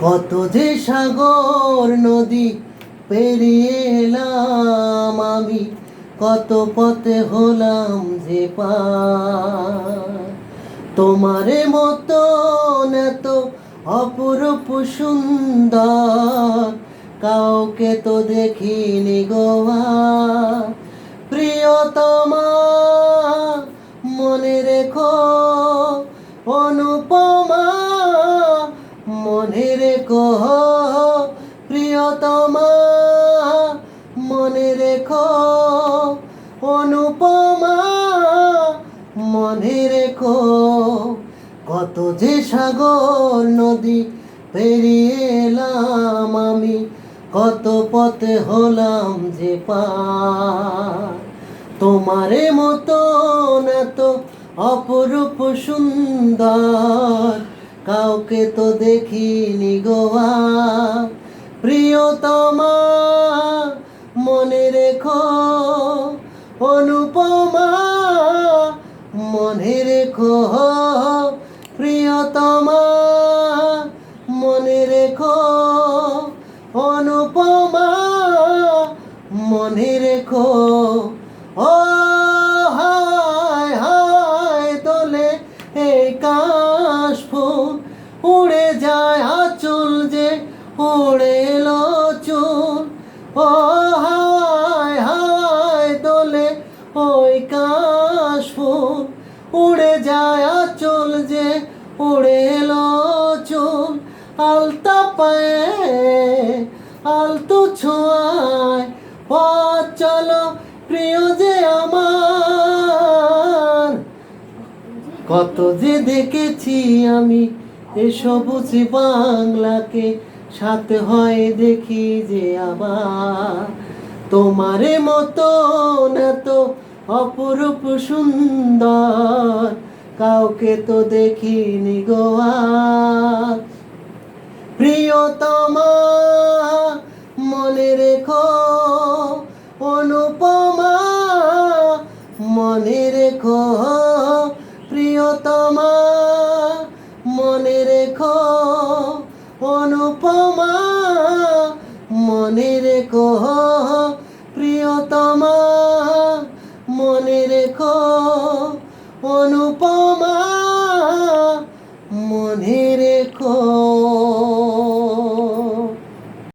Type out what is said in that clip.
কত যে সাগর নদী পেরিয়ে এলাম আমি, কত পথে হলাম যে পার। তোমারে মতন এত অপরূপ সুন্দর কাউকে তো দেখিনি গোয়া। প্রিয়তমা মনে রেখো, অনুপমা মনে রেখো, প্রিয়তমা মনে রেখো, অনুপমা মনে রেখো। কত যে সাগর নদী পেরিয়ে এলাম আমি, কত পথে হলাম যে পার। তোমারে মতন এত অপরূপ সুন্দর কাউকে তো দেখিনি গোয়া। প্রিয়তমা মনে রেখো, অনুপমা মনে রেখো, প্রিয়তমা মনে রেখো, অনুপমা মনে রেখো। ও হায় হায় দোলে এই কাশফুল, উড়ে যায় আঁচল যে উড়ে এলো চুল। ও হায় হায় দোলে ওই কাশফুল, উড়ে যায় আঁচল যে উড়ে এলো চুল। আলতা পায়ে আলতো ছোঁয়ায় পথ চলো প্রিয় যে আমার। কত যে দেখেছি আমি এ সবুজ বাংলাকে, সাথে হয় দেখি যে আবার। তোমারে মতন এত অপরূপ সুন্দর কাউকে তো দেখিনি গোয়া। প্রিয়তমা মনে রেখো, অনুপমা মনে রেখো, প্রিয়তমা মনে রেখো, অনুপমা মনে রেখো, প্রিয়তমা মনে রেখো, অনুপমা